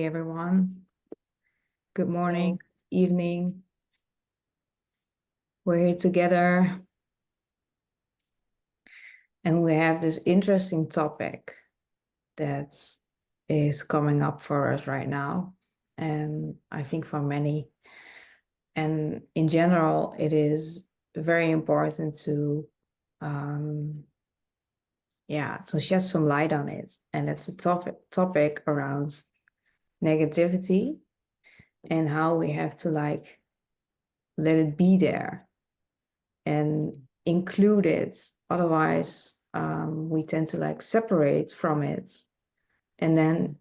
everyone. Good morning, Hello. evening. We're here together and we have this interesting topic that is coming up for us right now. And I think for many, and in general, it is very important to, to shed some light on it. And it's a topic around negativity and how we have to like let it be there and include it. Otherwise, we tend to like separate from it. And then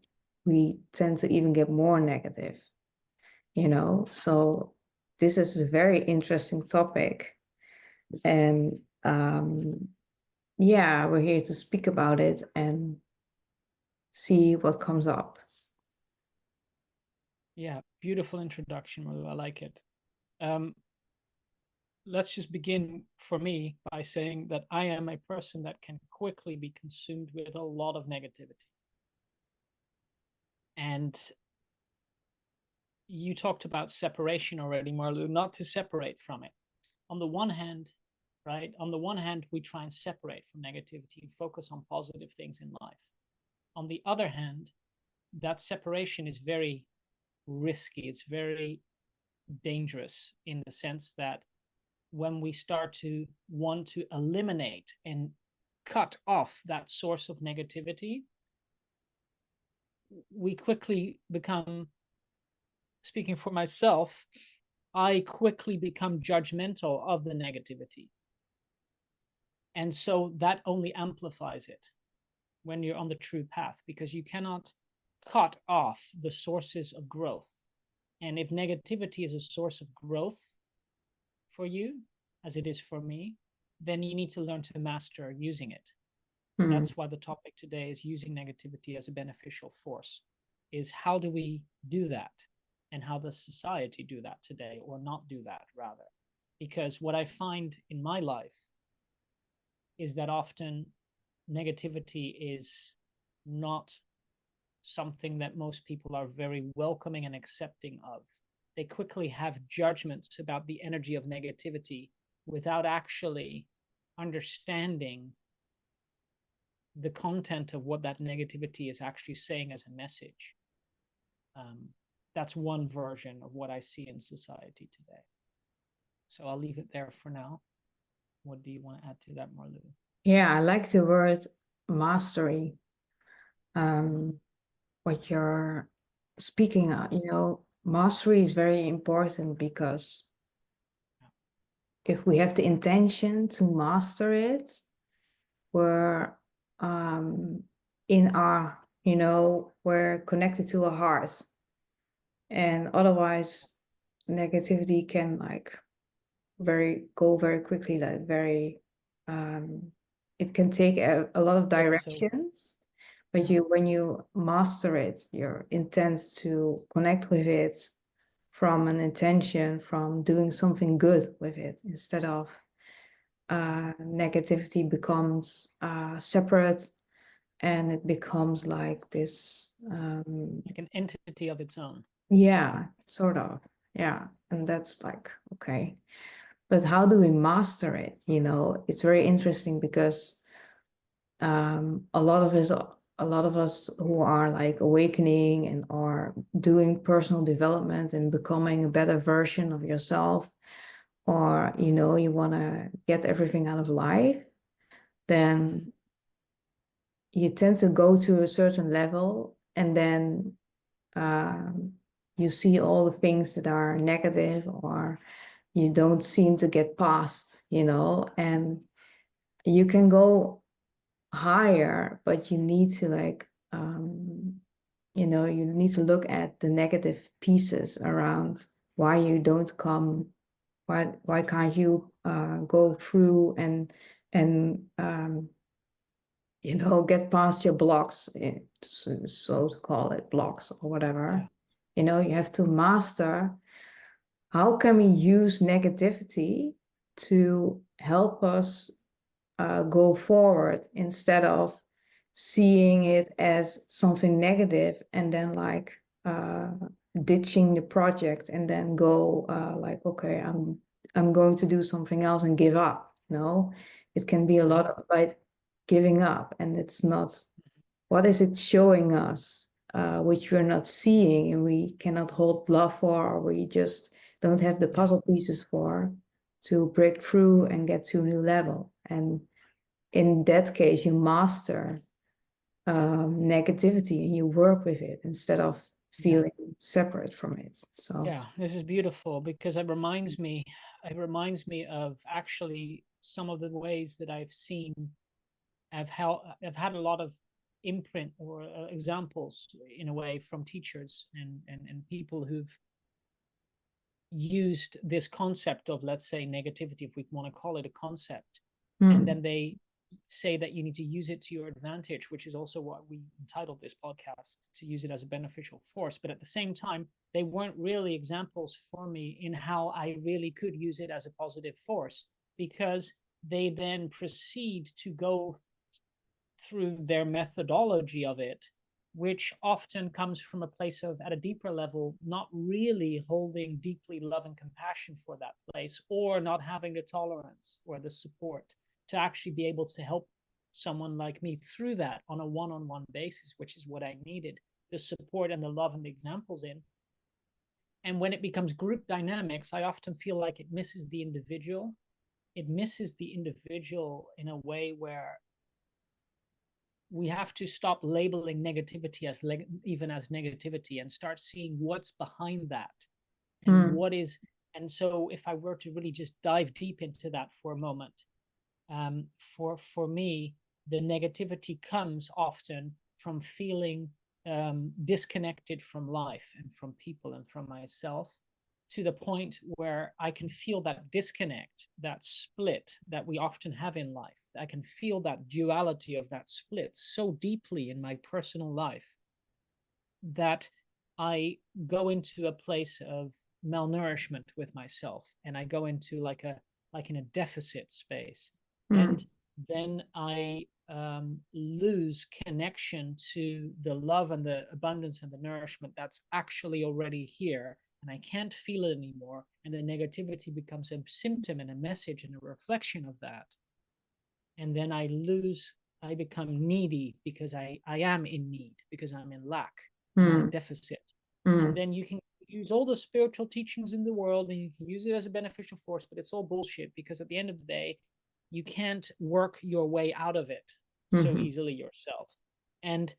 we tend to even get more negative, So this is a very interesting topic. And we're here to speak about it and see what comes up. Yeah, beautiful introduction, Malu. I like it. Let's just begin for me by saying that I am a person that can quickly be consumed with a lot of negativity. And you talked about separation already, Marlu, not to separate from it. On the one hand, right? On the one hand, we try and separate from negativity and focus on positive things in life. On the other hand, that separation is very risky. It's very dangerous in the sense that when we start to want to eliminate and cut off that source of negativity, we quickly become, speaking for myself, I quickly become judgmental of the negativity. And so that only amplifies it when you're on the true path, because you cannot cut off the sources of growth. And if negativity is a source of growth for you, as it is for me, then you need to learn to master using it. That's why the topic today is using negativity as a beneficial force, is how do we do that? And how does society do that today, or not do that rather? Because what I find in my life is that often negativity is not something that most people are very welcoming and accepting of. They quickly have judgments about the energy of negativity without actually understanding the content of what that negativity is actually saying as a message. That's one version of what I see in society today. So I'll leave it there for now. What do you want to add to that, Marlu? Yeah, I like the word mastery. What you're speaking of, mastery is very important because if we have the intention to master it, we're in our, we're connected to our hearts. And otherwise, negativity can like go very quickly, like very, it can take a lot of directions. But when you master it, your intent to connect with it from an intention, from doing something good with it, instead of negativity becomes separate, and it becomes like this. Like an entity of its own. Yeah, sort of. Yeah, and that's like, okay. But how do we master it? It's very interesting because a lot of us who are like awakening and are doing personal development and becoming a better version of yourself, or you want to get everything out of life, then you tend to go to a certain level, and then you see all the things that are negative, or you don't seem to get past, and you can go higher, but you need to like, you need to look at the negative pieces around why you don't come, why can't you go through and get past your blocks, so to call it blocks or whatever. Yeah. You have to master how can we use negativity to help us go forward, instead of seeing it as something negative and then like ditching the project and then go like, okay, I'm going to do something else and give up. No, it can be a lot of like giving up, and it's not, what is it showing us, which we're not seeing and we cannot hold love for, or we just don't have the puzzle pieces for, to break through and get to a new level. And in that case, you master negativity and you work with it instead of Yeah. feeling separate from it. So Yeah, this is beautiful because it reminds me of actually some of the ways that I've seen. I've had a lot of imprint or examples in a way from teachers and people who've used this concept of, let's say, negativity, if we want to call it a concept, and mm, then they say that you need to use it to your advantage, which is also what we entitled this podcast, to use it as a beneficial force. But at the same time, they weren't really examples for me in how I really could use it as a positive force, because they then proceed to go through their methodology of it, which often comes from a place of, at a deeper level, not really holding deeply love and compassion for that place, or not having the tolerance or the support to actually be able to help someone like me through that on a one-on-one basis, which is what I needed the support and the love and the examples in. And when it becomes group dynamics, I often feel like it misses the individual. It misses the individual in a way where we have to stop labeling negativity as even as negativity, and start seeing what's behind that, and mm, what is. And so if I were to really just dive deep into that for a moment, for me, the negativity comes often from feeling disconnected from life and from people and from myself, to the point where I can feel that disconnect, that split that we often have in life. I can feel that duality of that split so deeply in my personal life that I go into a place of malnourishment with myself, and I go into like in a deficit space. mm, And then I lose connection to the love and the abundance and the nourishment that's actually already here, and I can't feel it anymore. And the negativity becomes a symptom and a message and a reflection of that. And then I become needy because I am in need, because I'm in lack, I'm in mm, deficit. And mm, then you can use all the spiritual teachings in the world and you can use it as a beneficial force, but it's all bullshit, because at the end of the day, you can't work your way out of it so mhm, easily yourself. And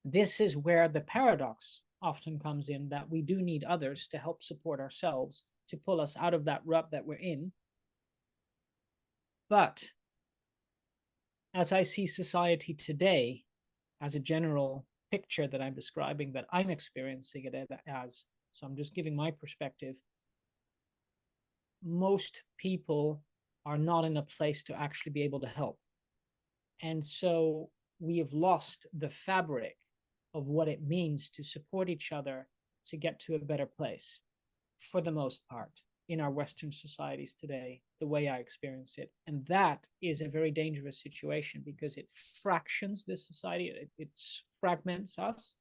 this is where the paradox often comes in, that we do need others to help support ourselves, to pull us out of that rut that we're in. But as I see society today, as a general picture that I'm describing, that I'm experiencing it as, so I'm just giving my perspective, most people are not in a place to actually be able to help. And so we have lost the fabric of what it means to support each other to get to a better place, for the most part, in our Western societies today, the way I experience it. And that is a very dangerous situation, because it fractions this society, it fragments us,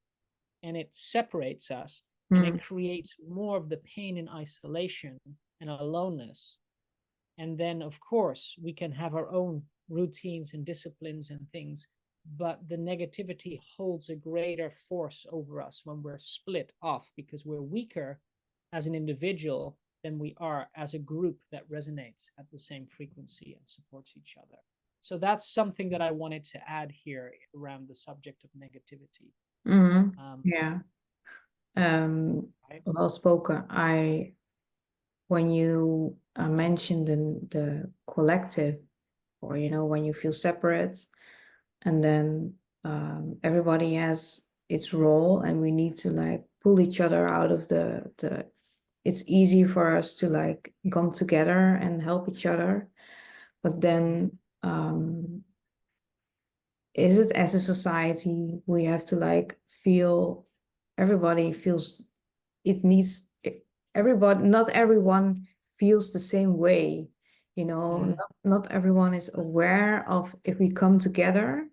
and it separates us, and it mm, creates more of the pain and isolation and aloneness. And then, of course, we can have our own routines and disciplines and things, but the negativity holds a greater force over us when we're split off, because we're weaker as an individual than we are as a group that resonates at the same frequency and supports each other. So that's something that I wanted to add here around the subject of negativity. mm. Um, Yeah. right? Well spoken. When you mentioned the collective, or when you feel separate, and then everybody has its role, and we need to like pull each other out of the it's easy for us to like come together and help each other, but then is it, as a society, we have to like feel, everybody feels it needs, everybody, not everyone feels the same way, Mm-hmm. not everyone is aware of, if we come together,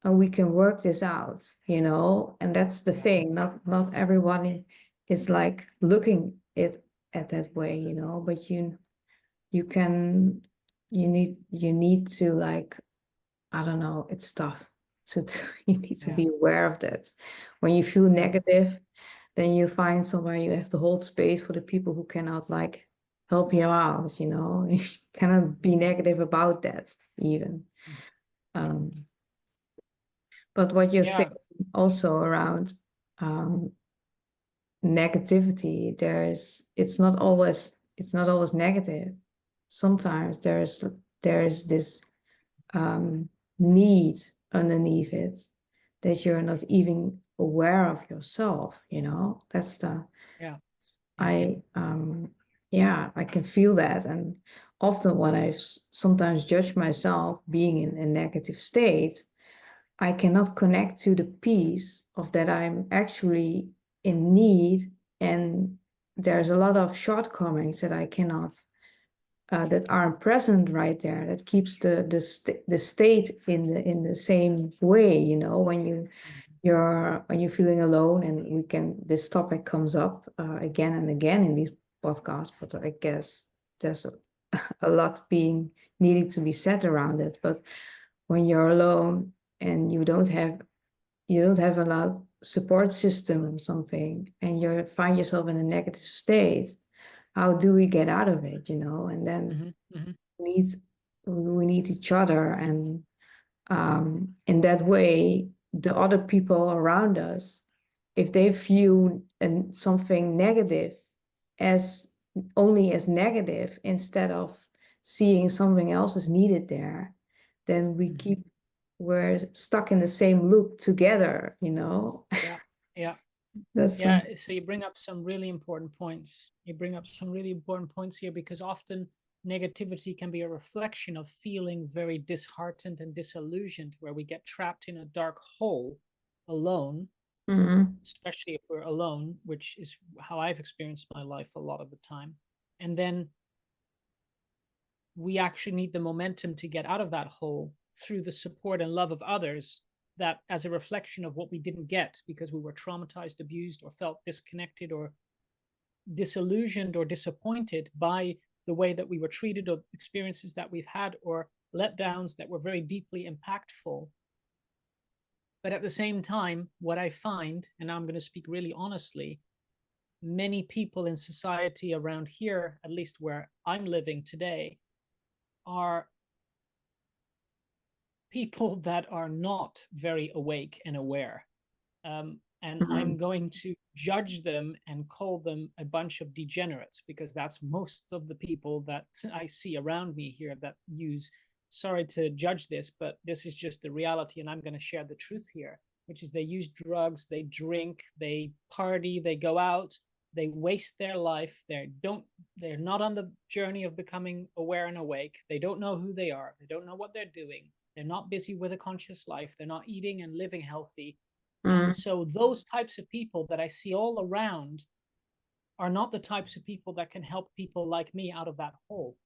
and we can work this out, you know, and that's the Yeah. thing. Not everyone is like looking it at that way, you know, but you can you need to like, I don't know, it's tough. So you need to Yeah. be aware of that. When you feel Yeah. negative, then you find somewhere you have to hold space for the people who cannot like help you out, you know. You cannot be negative about that even. Um, but what you're saying Yeah. also around um, negativity, it's not always negative. Sometimes there's this um, need underneath it that you're not even aware of yourself, you know? That's the Yeah. Yeah. I yeah, I can feel that. And often when sometimes judge myself being in a negative state, I cannot connect to the piece of that I'm actually in need, and there's a lot of shortcomings that I cannot that aren't present right there. That keeps the state in the same way, you know, when Mhm. when you're feeling alone, and we can this topic comes up again and again in these podcasts, but I guess there's a lot being needing to be said around it. But when you're alone and you don't have a lot support system or something, and you find yourself in a negative state, how do we get out of it, you know? And then Mhm. Mhm. we need we need each other, and in that way, the other people around us, if they view something negative as only as negative instead of seeing something else is needed there, then Mhm. we're stuck in the same loop together, you know? Yeah. Yeah. That's Yeah, so you bring up some really important points. You bring up some really important points here because often negativity can be a reflection of feeling very disheartened and disillusioned, where we get trapped in a dark hole alone, Mhm. especially if we're alone, which is how I've experienced my life a lot of the time. And then we actually need the momentum to get out of that hole through the support and love of others, that as a reflection of what we didn't get because we were traumatized, abused, or felt disconnected or disillusioned or disappointed by the way that we were treated, or experiences that we've had, or letdowns that were very deeply impactful. But at the same time, what I find, and I'm going to speak really honestly, many people in society around here, at least where I'm living today, are people that are not very awake and aware. And I'm Mhm. going to judge them and call them a bunch of degenerates, because that's most of the people that I see around me here that use, sorry to judge this, but this is just the reality. And I'm going to share the truth here, which is they use drugs, they drink, they party, they go out, they waste their life. They're not on the journey of becoming aware and awake. They don't know who they are. They don't know what they're doing. They're not busy with a conscious life. They're not eating and living healthy. And Mhm. so those types of people that I see all around are not the types of people that can help people like me out of that hole.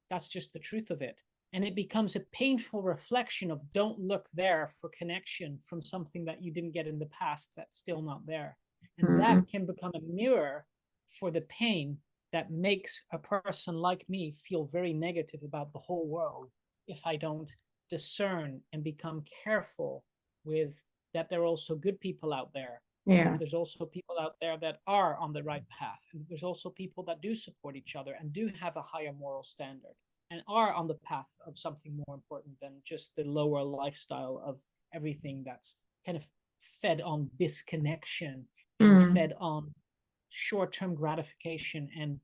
That's just the truth of it. And it becomes a painful reflection of, don't look there for connection from something that you didn't get in the past that's still not there. And Mhm. that can become a mirror for the pain that makes a person like me feel very negative about the whole world if I don't discern and become careful with that there are also good people out there, and that Yeah. there's also people out there that are on the right path, and there's also people that do support each other and do have a higher moral standard and are on the path of something more important than just the lower lifestyle of everything that's kind of fed on disconnection and Mhm. fed on short-term gratification and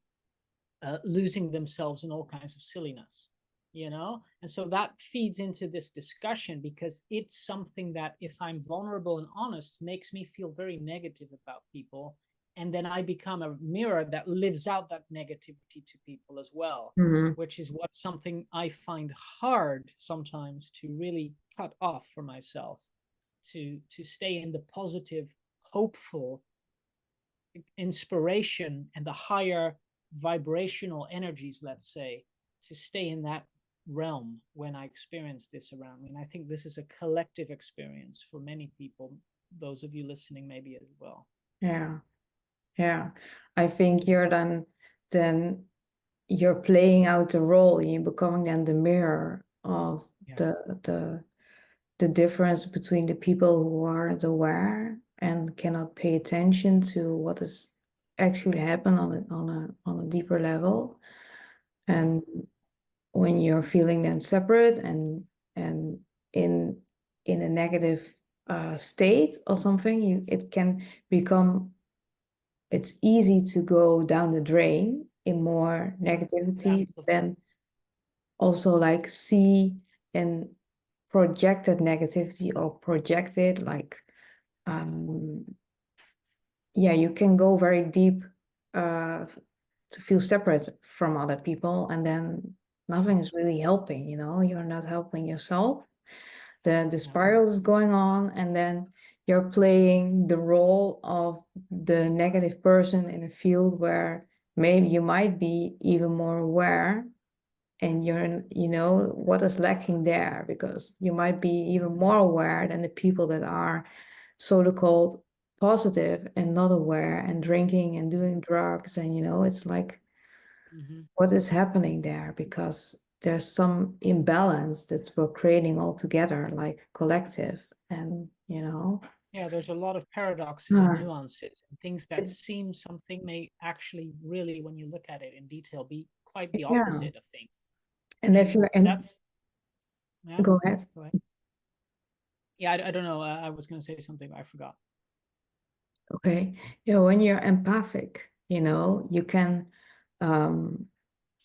losing themselves in all kinds of silliness, and so that feeds into this discussion, because it's something that, if I'm vulnerable and honest, makes me feel very negative about people, and then I become a mirror that lives out that negativity to people as well, Mhm. which is what something I find hard sometimes to really cut off for myself, to stay in the positive, hopeful inspiration and the higher vibrational energies, let's say, to stay in that realm when I experience this around me. And I think this is a collective experience for many people, those of you listening maybe as well. Yeah. Yeah. I think you're then you're playing out the role, you're becoming then the mirror of Yeah. the the difference between the people who aren't aware and cannot pay attention to what is actually happen on a deeper level. Yeah. And when you're feeling then separate and in in a negative state or something, it can become, it's easy to go down the drain in more Yeah. negativity Depths of than things. also like see and projected negativity or projected like um yeah, you can go very deep uh to feel separate from other people, and then nothing is really helping, you're not helping yourself. The Yeah. spiral is going on, and then you're playing the role of the negative person in a field where maybe you might be even more aware, and what is lacking there, because you might be even more aware than the people that are so-called positive and not aware and drinking and doing drugs, and it's like, Mm-hmm. what is happening there? Because there's some imbalance that we're creating all together, like collective, and Yeah, there's a lot of paradoxes and uh, nuances, and things that it, seem something may actually really, when you look at it in detail, be quite the yeah. opposite of things. And if And you're in, that's, yeah, go ahead. go ahead. Yeah, I don't know. I was going to say something, but I forgot. Okay. Yeah, when you're empathic, you can, um,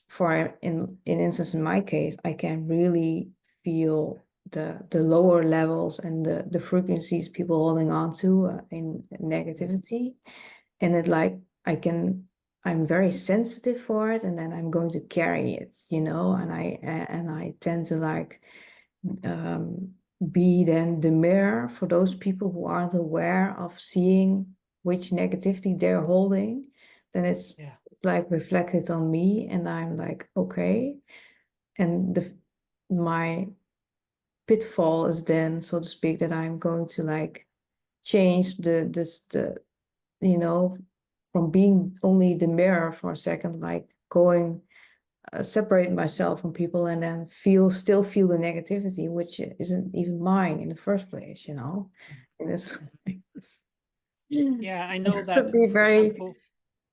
for in instance, in my case, I can really feel the lower levels and the frequencies people holding on to in negativity. And it like I'm very sensitive for it, and then I'm going to carry it, and I tend to like um, be then the mirror for those people who aren't aware of seeing which negativity they're holding. Then Yeah. it's like reflected on me, and I'm like, okay. And my pitfall is then, so to speak, that I'm going to like change the you know from being only the mirror for a second, like going separate myself from people, and then still feel the negativity, which isn't even mine in the first place. And it's, Mhm. it's Yeah, I know it to that, be for very example,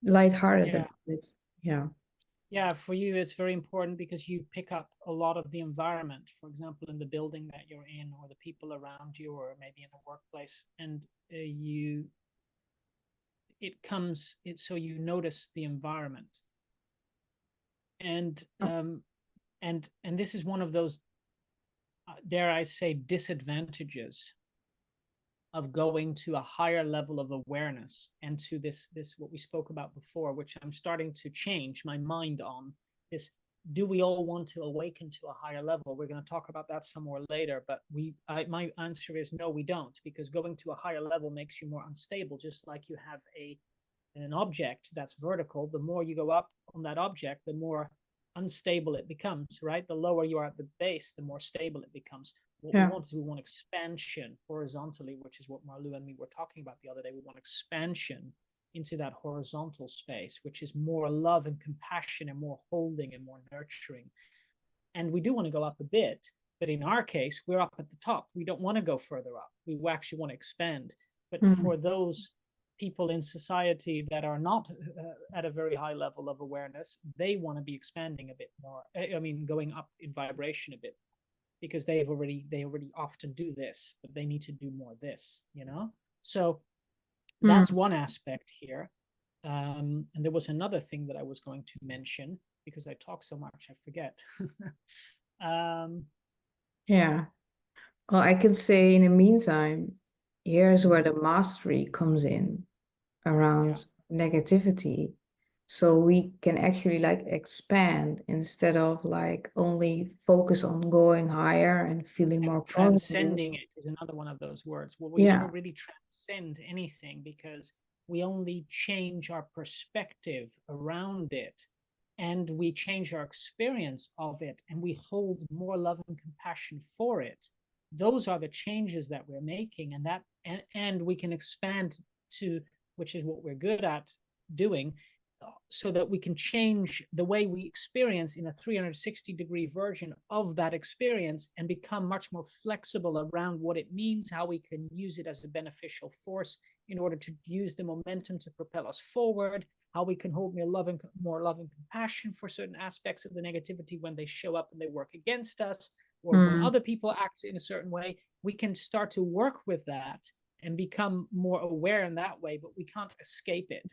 lighthearted yeah, about it. Yeah. yeah, for you, it's very important because you pick up a lot of the environment, for example, in the building that you're in, or the people around you, or maybe in a workplace, and so you notice the environment, and this is one of those, dare I say, disadvantages of going to a higher level of awareness, and to this what we spoke about before, which I'm starting to change my mind on. This, do we all want to awaken to a higher level? We're going to talk about that some more later, but my answer is no, we don't, because going to a higher level makes you more unstable. Just like you have an object that's vertical, the more you go up on that object, the more unstable it becomes, right? The lower you are at the base, the more stable it becomes. What we Yeah. want is, we want expansion horizontally, which is what Marlu and me were talking about the other day. We want expansion into that horizontal space, which is more love and compassion and more holding and more nurturing. And we do want to go up a bit, but in our case, we're up at the top. We don't want to go further up. We actually want to expand. But Mm. for those people in society that are not at a very high level of awareness, they want to be expanding a bit more. I mean, going up in vibration a bit, because they already often do this, but they need to do more of this. So that's Mm. one aspect here. And there was another thing that I was going to mention, because I talk so much, I forget. um, Yeah. Well, I can say in the meantime, here's where mhm, the mastery comes in yeah. around negativity. So we can actually like expand instead of like only focus on going higher and feeling And more positive. transcending it is another one of those words. Well, we never Yeah. really transcend anything, because we only change our perspective around it. and we change our experience of it, and we hold more love and compassion for it, those are the changes that we're making. And we can expand to, which is what we're good at doing, so that we can change the way we experience in a 360-degree version of that experience, and become much more flexible around what it means, how we can use it as a beneficial force in order to use the momentum to propel us forward, how we can hold more love and compassion for certain aspects of the negativity when they show up and they work against us, or when other people act in a certain way. We can start to work with that and become more aware in that way, but we can't escape it.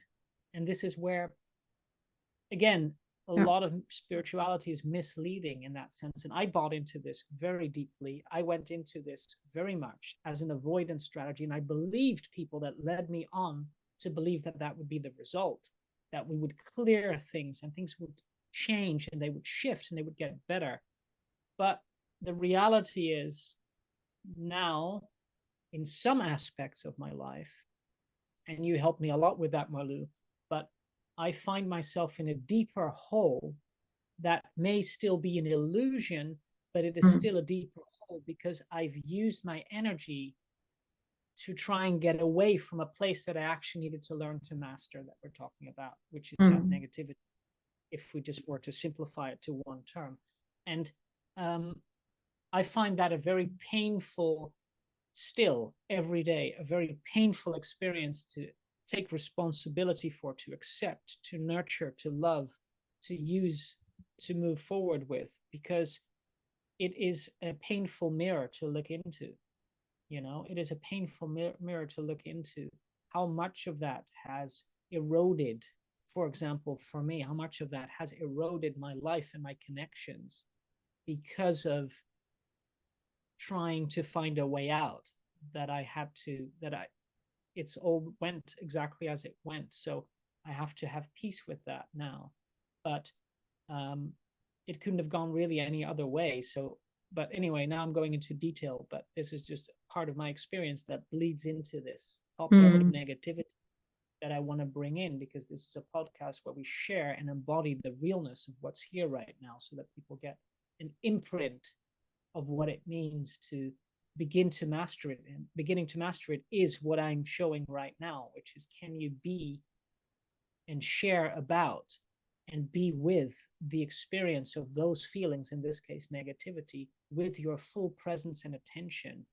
And this is where, again, a Yeah. lot of spirituality is misleading in that sense. And I bought into this very deeply. I went into this very much as an avoidance strategy. And I believed people that led me on to believe that that would be the result, that we would clear things and things would change and they would shift and they would get better. But the reality is now, in some aspects of my life, and you helped me a lot with that, Marlu, but I find myself in a deeper hole that may still be an illusion, but it is still a deeper hole because I've used my energy to try and get away from a place that I actually needed to learn to master, that we're talking about, which is that negativity, if we just were to simplify it to one term. And I find that a very painful, still every day, a very painful experience to take responsibility for, to accept, to nurture, to love, to use, to move forward with, because it is a painful mirror to look into. You know, it is a painful mirror to look into how much of that has eroded, for example, for me, how much of that has eroded my life and my connections because of trying to find a way out, that I had to, it's all went exactly as it went. So I have to have peace with that now. But it couldn't have gone really any other way. So, but anyway, now I'm going into detail, but this is just part of my experience that bleeds into this topic of negativity that I want to bring in, because this is a podcast where we share and embody the realness of what's here right now, so that people get an imprint of what it means to begin to master it. And beginning to master it is what I'm showing right now, which is, can you be and share about and be with the experience of those feelings, in this case negativity, with your full presence and attention,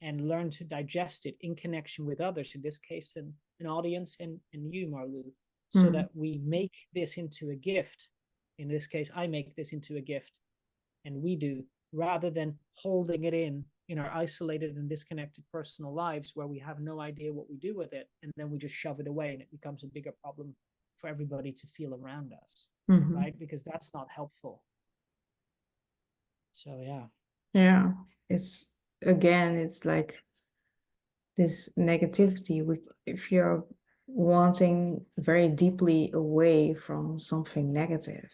and learn to digest it in connection with others, in this case an audience, and you, Marlu, so that we make this into a gift. In this case, I make this into a gift, and we do, rather than holding it in our isolated and disconnected personal lives, where we have no idea what we do with it, and then we just shove it away and it becomes a bigger problem for everybody to feel around us, right? Because that's not helpful. So yeah, it's, again, it's like this negativity. If you're wanting very deeply away from something negative,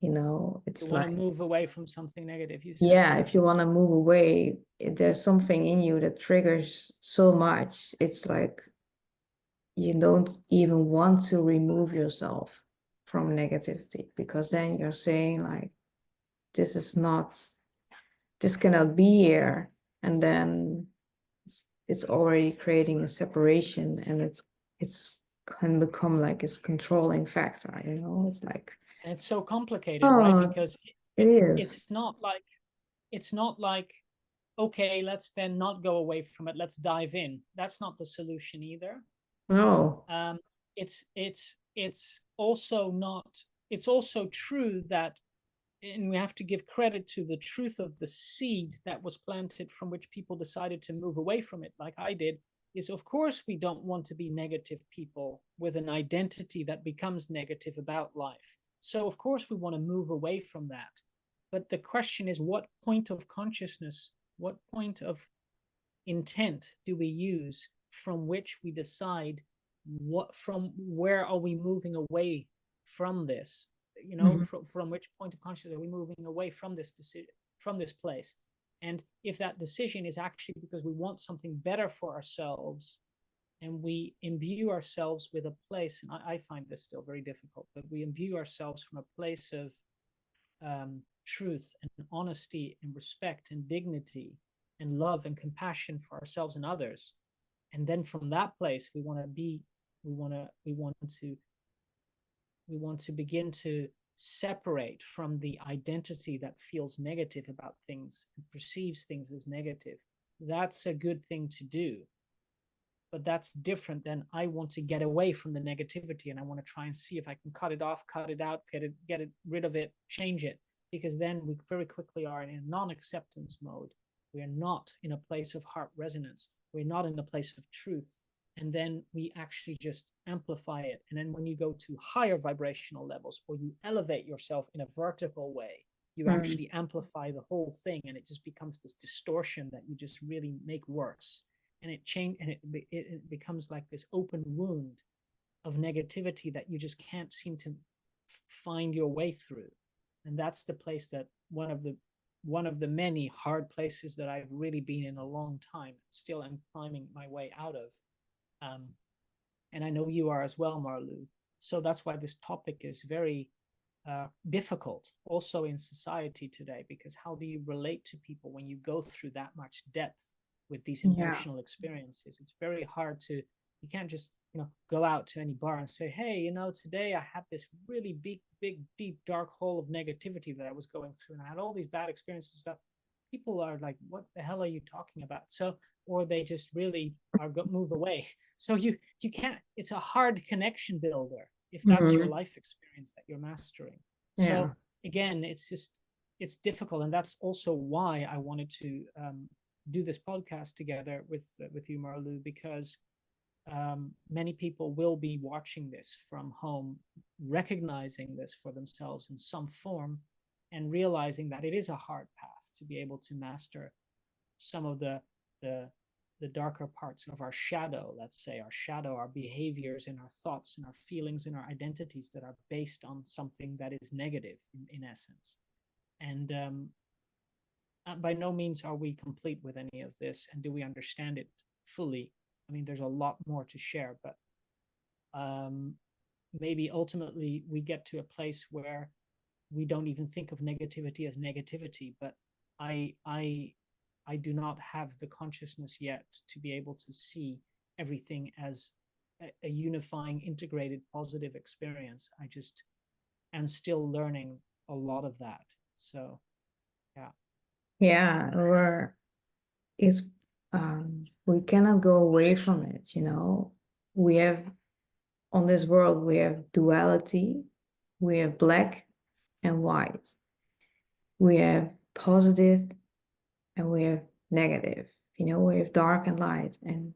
you know, you it's want to like, move away from something negative, you said. yeah, if you want to move away, there's something in you that triggers so much. It's like you don't even want to remove yourself from negativity, because then you're saying like, this is not, this cannot be here. And then it's already creating a separation, and it's can become like this controlling factor, you know. It's like, And it's so complicated, right? oh, Because it is. it's not like, okay, let's then not go away from it, let's dive in. That's not the solution either. No. It's also not, it's also true that, and we have to give credit to the truth of the seed that was planted, from which people decided to move away from it, like I did, is of course we don't want to be negative people with an identity that becomes negative about life. So of course we want to move away from that. But the question is, what point of consciousness, what point of intent do we use from which we decide what, from where are we moving away from this, you know, from which point of consciousness are we moving away from this decision, from this place? And if that decision is actually because we want something better for ourselves, and we imbue ourselves with a place, and I find this still very difficult, but we imbue ourselves from a place of truth and honesty and respect and dignity and love and compassion for ourselves and others. And then from that place, we want to be, to we want to begin to separate from the identity that feels negative about things and perceives things as negative. That's a good thing to do, but that's different than I want to get away from the negativity and I want to try and see if I can cut it off, cut it out, get it rid of it, change it, because then we very quickly are in a non-acceptance mode. We are not in a place of heart resonance. We're not in a place of truth. And then we actually just amplify it. And then when you go to higher vibrational levels, or you elevate yourself in a vertical way, you Mm. actually amplify the whole thing, and it just becomes this distortion that you just really make worse. And it becomes like this open wound of negativity that you just can't seem to find your way through. And that's the place that one of the many hard places that I've really been in a long time, still am climbing my way out of. um, and I know you are as well, Marlu. So that's why this topic is very difficult also in society today, because how do you relate to people when you go through that much depth with these Yeah. emotional experiences? It's very hard to, you can't just, go out to any bar and say, hey, today I had this really big, deep, dark hole of negativity that I was going through, and I had all these bad experiences and stuff. People are like, what the hell are you talking about? So, or they just really move away. So you can't, it's a hard connection builder if that's your Mhm. life experience that you're mastering. Yeah. So again, it's difficult, and that's also why I wanted to do this podcast together with you, Marlu, because many people will be watching this from home, recognizing this for themselves in some form, and realizing that it is a hard path to be able to master some of the the darker parts of our shadow. Let's say our shadow, our behaviors and our thoughts and our feelings and our identities that are based on something that is negative in essence. And by no means are we complete with any of this, and do we understand it fully. I mean, there's a lot more to share, but um, maybe ultimately we get to a place where we don't even think of negativity as negativity. But I I do not have the consciousness yet to be able to see everything as a unifying, integrated, positive experience. I just am still learning a lot of that. So yeah. Yeah. It's we cannot go away from it, We have on this world we have duality, we have black and white. We have positive and we have negative. We have dark and light. And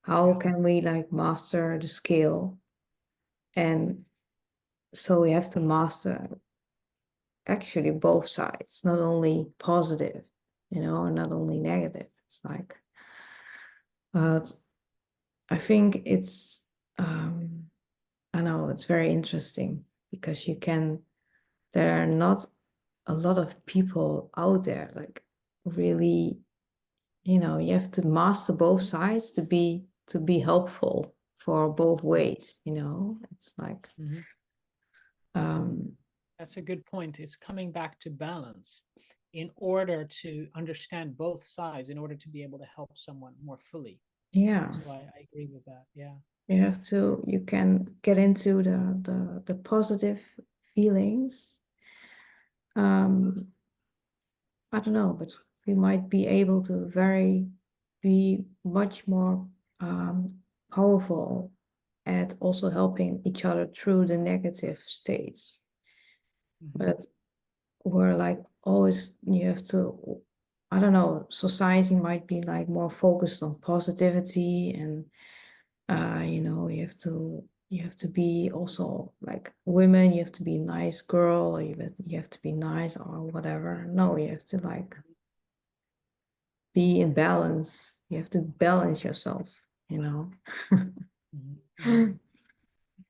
how Yeah. can we like master the scale? And so we have to master actually both sides, not only positive, not only negative. It's like, uh, I think I know it's very interesting because there are not a lot of people out there, like really, you have to master both sides to be helpful for both ways, It's like, Mm-hmm. um, That's a good point. It's coming back to balance in order to understand both sides, in order to be able to help someone more fully. yeah, So I agree with that. Yeah. you can get into the positive feelings. Um, I don't know, but we might be able to be much more powerful at also helping each other through the negative states. Mm-hmm. But we're like always, you have to, I don't know, society might be like more focused on positivity and you have to be also like women, you have to be a nice girl, or you have to be nice or whatever. No, you have to like be in balance. You have to balance yourself, you know. Mm-hmm. Mm-hmm.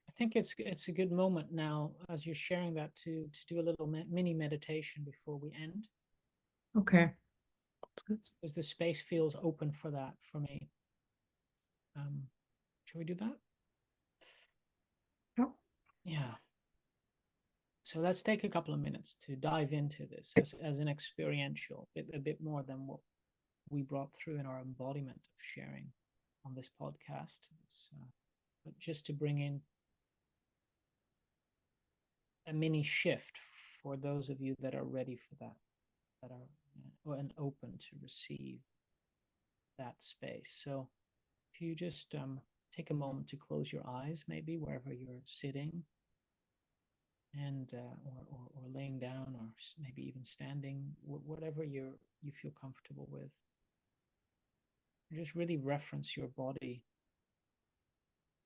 I think it's a good moment now, as you're sharing that, to do a little mini meditation before we end, Okay, that's good. because the space feels open for that for me. Um, Shall we do that? Yeah. Yeah. So let's take a couple of minutes to dive into this as an experiential, a bit more than what we brought through in our embodiment of sharing on this podcast. But just to bring in a mini shift for those of you that are ready for that, that are and open to receive that space. So if you just take a moment to close your eyes, maybe wherever you're sitting, and or laying down, or maybe even standing, whatever you feel comfortable with. And just really reference your body.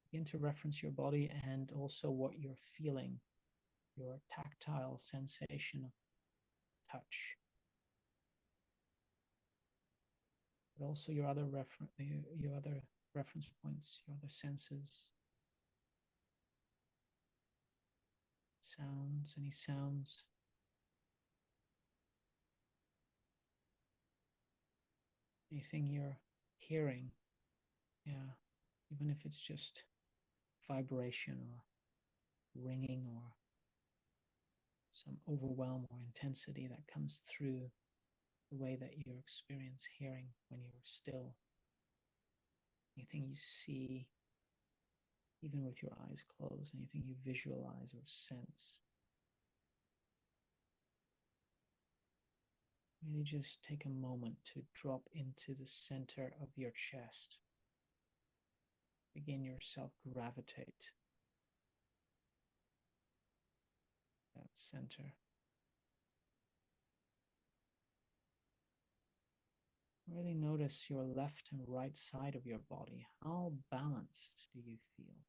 Begin to reference your body and also what you're feeling, your tactile sensation of touch, but also your other reference points, your other senses, sounds, any sounds, anything you're hearing. Yeah, even if it's just vibration or ringing or some overwhelm or intensity that comes through the way that you experience hearing when you're still. Anything you see, even with your eyes closed, anything you visualize or sense. Really just take a moment to drop into the center of your chest. Begin yourself gravitate that center. Really notice your left and right side of your body. How balanced do you feel?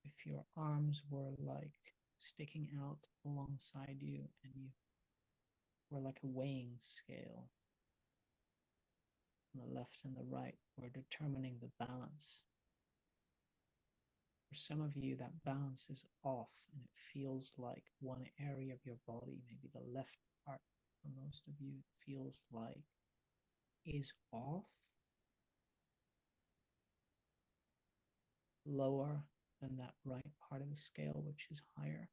If your arms were like sticking out alongside you and you were like a weighing scale, on the left and the right, we're determining the balance. For some of you, that balance is off and it feels like one area of your body, maybe the left part, for most of you, it feels like is off, lower than that right part of the scale, which is higher,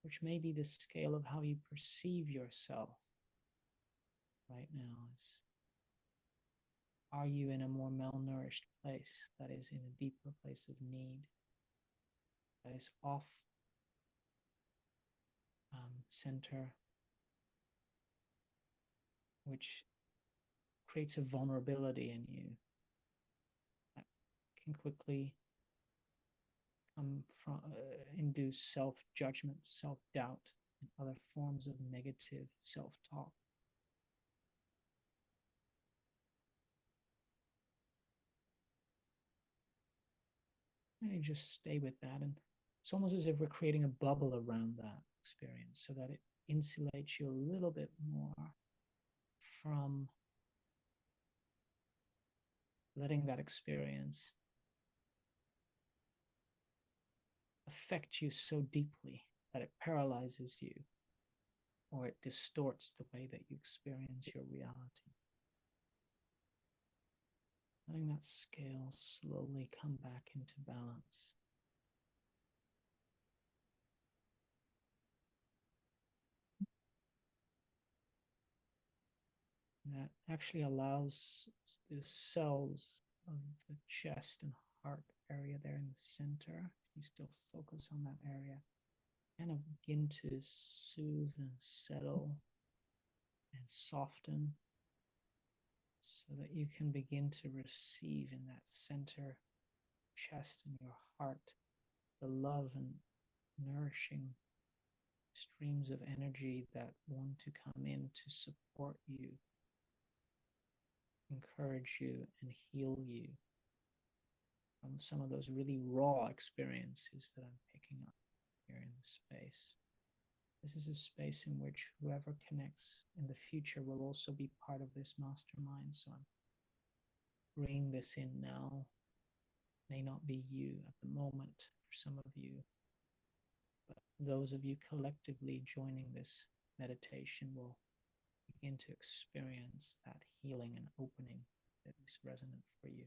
which may be the scale of how you perceive yourself right now. Are you in a more malnourished place, that is in a deeper place of need, that is off center, which creates a vulnerability in you that can quickly induce self-judgment, self-doubt, and other forms of negative self-talk. And you just stay with that, and it's almost as if we're creating a bubble around that experience so that it insulates you a little bit more from letting that experience affect you so deeply that it paralyzes you or it distorts the way that you experience your reality. Letting that scale slowly come back into balance. That actually allows the cells of the chest and heart area there in the center, you still focus on that area, kind of begin to soothe and settle and soften so that you can begin to receive in that center chest and your heart the love and nourishing streams of energy that want to come in to support you, encourage you, and heal you from some of those really raw experiences that I'm picking up here in the space. This is a space in which whoever connects in the future will also be part of this mastermind. So I'm bringing this in now. May not be you at the moment for some of you, but those of you collectively joining this meditation will begin to experience that healing and opening it is resonant for you.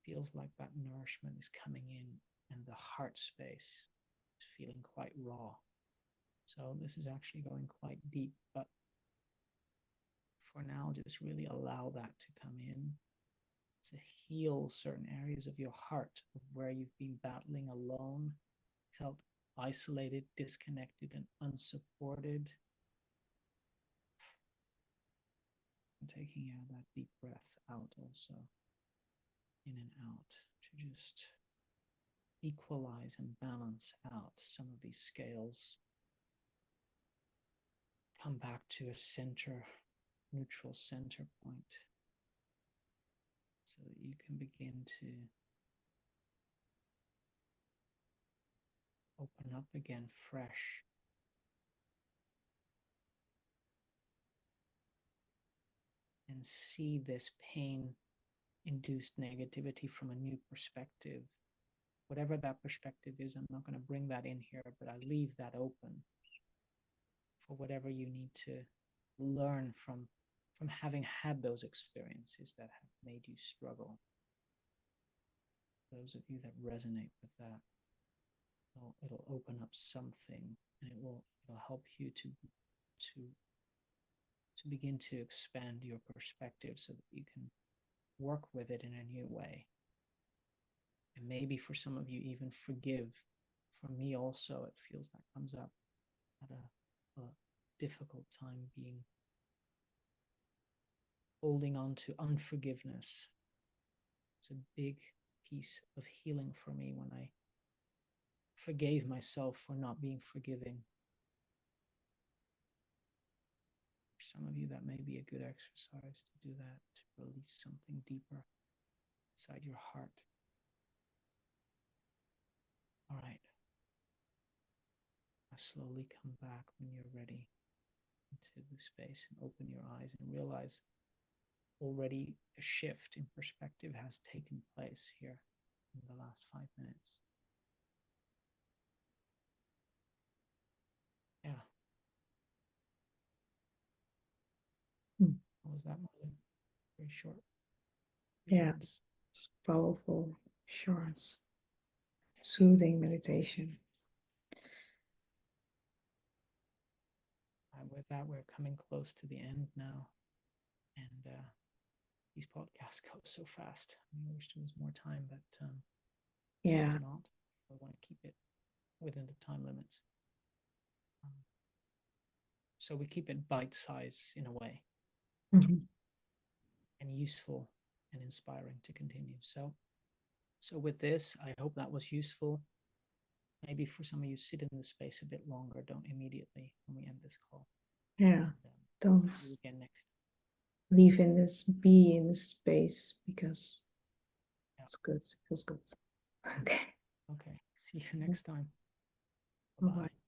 Feels like that nourishment is coming in and the heart space is feeling quite raw. So this is actually going quite deep, but for now, just really allow that to come in, to heal certain areas of your heart of where you've been battling alone, felt isolated, disconnected, and unsupported. And taking out that deep breath out also, in and out, to just equalize and balance out some of these scales. Come back to a center, neutral center point, so that you can begin to open up again fresh. And see this pain-induced negativity from a new perspective. Whatever that perspective is, I'm not going to bring that in here, but I leave that open for whatever you need to learn from having had those experiences that have made you struggle. Those of you that resonate with that, it'll open up something, and it'll help you to begin to expand your perspective so that you can work with it in a new way. And maybe for some of you, even forgive. For me also, it feels that comes up at a difficult time, being holding on to unforgiveness. It's a big piece of healing for me when I forgave myself for not being forgiving. For some of you, that may be a good exercise to do that, to release something deeper inside your heart. All right. Now slowly come back when you're ready into the space and open your eyes and realize already a shift in perspective has taken place here in the last 5 minutes. Yeah. What was that, Marlene? Very short. Yeah, it's powerful, short, soothing meditation. With that, we're coming close to the end now. And these podcasts go so fast. I wish there was more time, but yeah, there's not. I want to keep it within the time limits. So we keep it bite-sized in a way, and useful and inspiring to continue. So with this, I hope that was useful. Maybe for some of you, sit in the space a bit longer. Don't immediately when we end this call. Yeah, don't See you again next. Leave in this, be in this space, because it's good. It feels good. Okay. Okay. See you next time. Bye-bye.